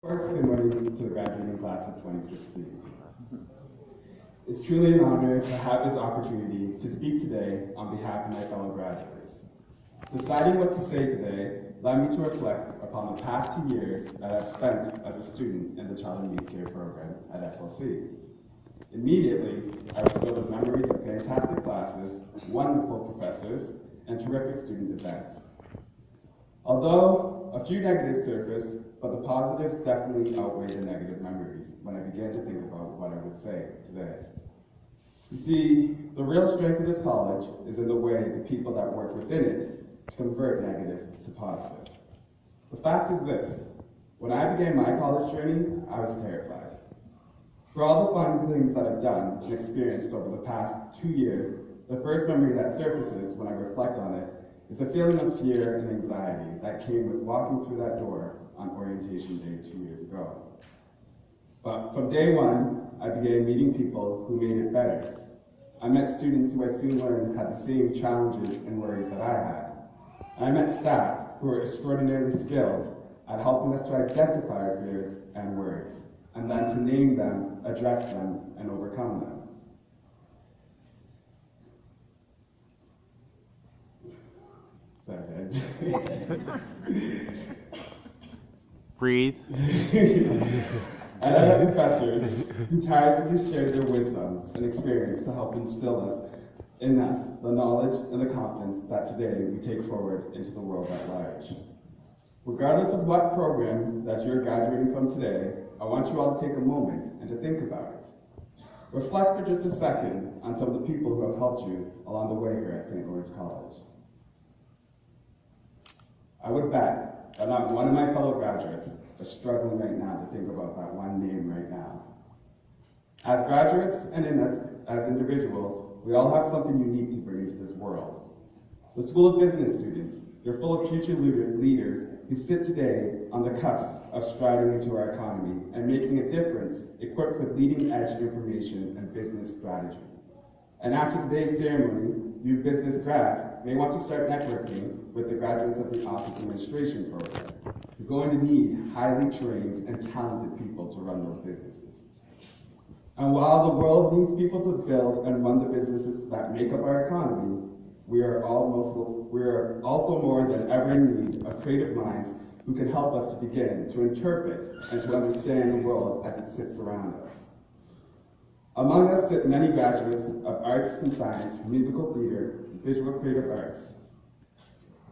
First, good morning to the graduating class of 2016. It's truly an honor to have this opportunity to speak today on behalf of my fellow graduates. Deciding what to say today led me to reflect upon the past 2 years that I've spent as a student in the Child and Youth Care program at SLC. Immediately, I was filled with memories of fantastic classes, wonderful professors, and terrific student events. Although a few negatives surfaced, but the positives definitely outweigh the negative memories when I began to think about what I would say today. You see, the real strength of this college is in the way the people that work within it to convert negative to positive. The fact is this: when I began my college journey, I was terrified. For all the fun things that I've done and experienced over the past 2 years, the first memory that surfaces when I reflect on it is a feeling of fear and anxiety that came with walking through that door on orientation day 2 years ago. But from day one, I began meeting people who made it better. I met students who I soon learned had the same challenges and worries that I had. I met staff who were extraordinarily skilled at helping us to identify our fears and worries, and then to name them, address them, and overcome them. Sorry, guys. Breathe. I had professors who tirelessly shared their wisdoms and experience to help instill in us the knowledge and the confidence that today we take forward into the world at large. Regardless of what program that you're graduating from today, I want you all to take a moment and to think about it. Reflect for just a second on some of the people who have helped you along the way here at St.Lawrence College. I would bet that not one of my fellow graduates is struggling right now to think about that one name right now. As graduates and as individuals, we all have something unique to bring into this world. The School of Business students, they're full of future leaders who sit today on the cusp of striding into our economy and making a difference, equipped with leading-edge information and business strategy. And after today's ceremony, you business grads may want to start networking with the graduates of the Office Administration program. You're going to need highly trained and talented people to run those businesses. And while the world needs people to build and run the businesses that make up our economy, we are also more than ever in need of creative minds who can help us to begin to interpret and to understand the world as it sits around us. Among us sit many graduates of arts and science, musical theater, and visual creative arts.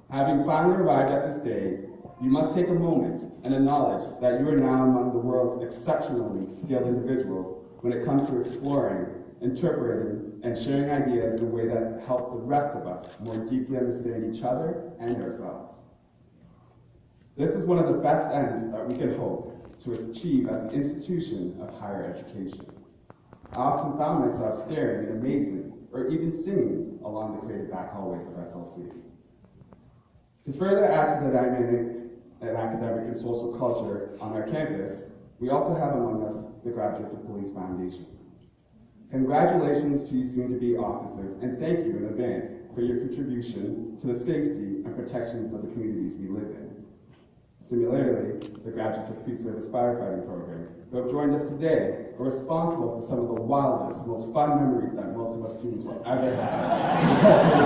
Having finally arrived at this day, you must take a moment and acknowledge that you are now among the world's exceptionally skilled individuals when it comes to exploring, interpreting, and sharing ideas in a way that help the rest of us more deeply understand each other and ourselves. This is one of the best ends that we can hope to achieve as an institution of higher education. I often found myself staring in amazement or even singing along the creative back hallways of SLC. To further add to the dynamic and academic and social culture on our campus, we also have among us the graduates of Police Foundation. Congratulations to you soon-to-be officers, and thank you in advance for your contribution to the safety and protections of the communities we live in. Similarly, the graduates of Pre-Service Firefighting Program who have joined us today are responsible for some of the wildest, most fun memories that most of us students will ever have.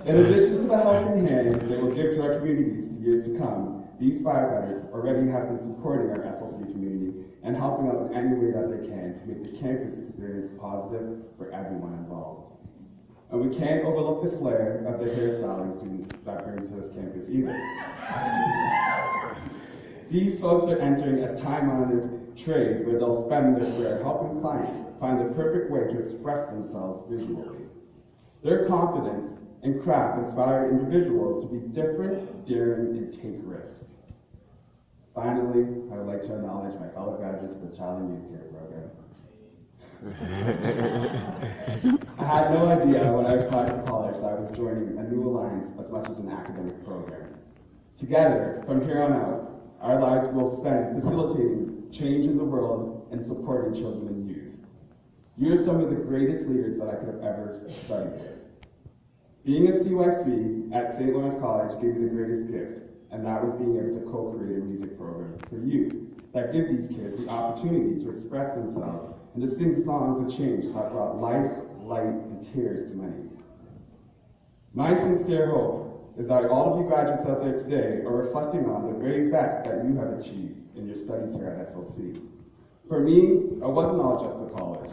In addition to the helping hand they will give to our communities to years to come, these firefighters already have been supporting our SLC community and helping out in any way that they can to make the campus experience positive for everyone involved. And we can't overlook the flair of the hairstyling students that bring to this campus either. These folks are entering a time-honored trade where they'll spend their career helping clients find the perfect way to express themselves visually. Their confidence and craft inspire individuals to be different, daring, and take risks. Finally, I would like to acknowledge my fellow graduates of the Child and Youth Care program. I had no idea when I applied for college that I was joining a new alliance as much as an academic program. Together, from here on out, our lives will spend facilitating change in the world and supporting children and youth. You're some of the greatest leaders that I could have ever studied with. Being a CYC at St. Lawrence College gave me the greatest gift, and that was being able to co-create a music program for youth that give these kids the opportunity to express themselves and to sing songs of change that brought life, light, and tears to many. My sincere hope is that all of you graduates out there today are reflecting on the very best that you have achieved in your studies here at SLC. For me, it wasn't all just the college.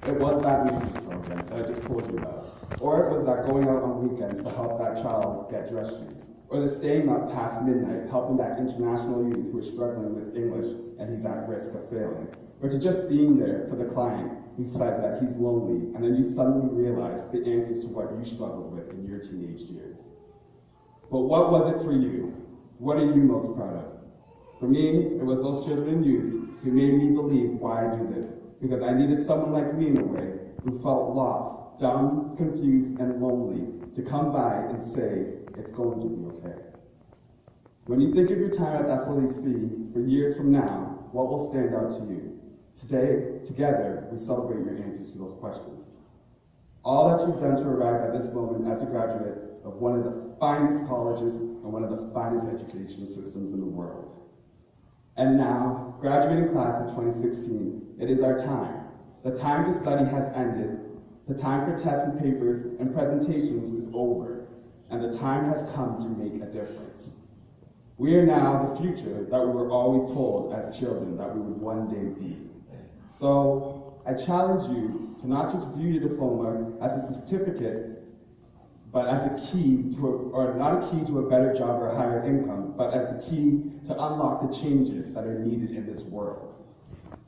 It was that music program that I just told you about. Or it was that going out on weekends to help that child get dress shoes. Or the staying up past midnight helping that international youth who is struggling with English and he's at risk of failing. Or to just being there for the client who said that he's lonely and then you suddenly realize the answers to what you struggled with in your teenage years. But what was it for you? What are you most proud of? For me, it was those children and youth who made me believe why I do this, because I needed someone like me in a way who felt lost, dumb, confused, and lonely to come by and say, it's going to be okay. When you think of your time at SLEC for years from now, what will stand out to you? Today, together, we celebrate your answers to those questions. All that you've done to arrive at this moment as a graduate of one of the finest colleges and one of the finest education systems in the world. And now, graduating class of 2016, it is our time. The time to study has ended. The time for tests and papers and presentations is over. And the time has come to make a difference. We are now the future that we were always told as children that we would one day be. So, I challenge you to not just view your diploma as a certificate, but as a key to not a key to a better job or a higher income, but as the key to unlock the changes that are needed in this world.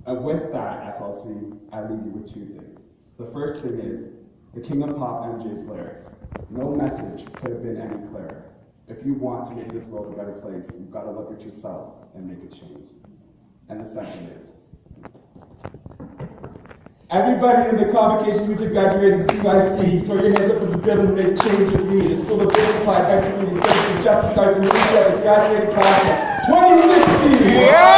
And with that, SLC, I leave you with two things. The first thing is, the King of Pop MJ's lyrics. No message could have been any clearer. If you want to make this world a better place, you've got to look at yourself and make a change. And the second is, everybody in the Convocation Music graduating CYC, throw your hands up in the building and make change with me. The School of Business Applied High School Studies and Justice Sergeant Leadership, the graduating class of 2016. Yeah!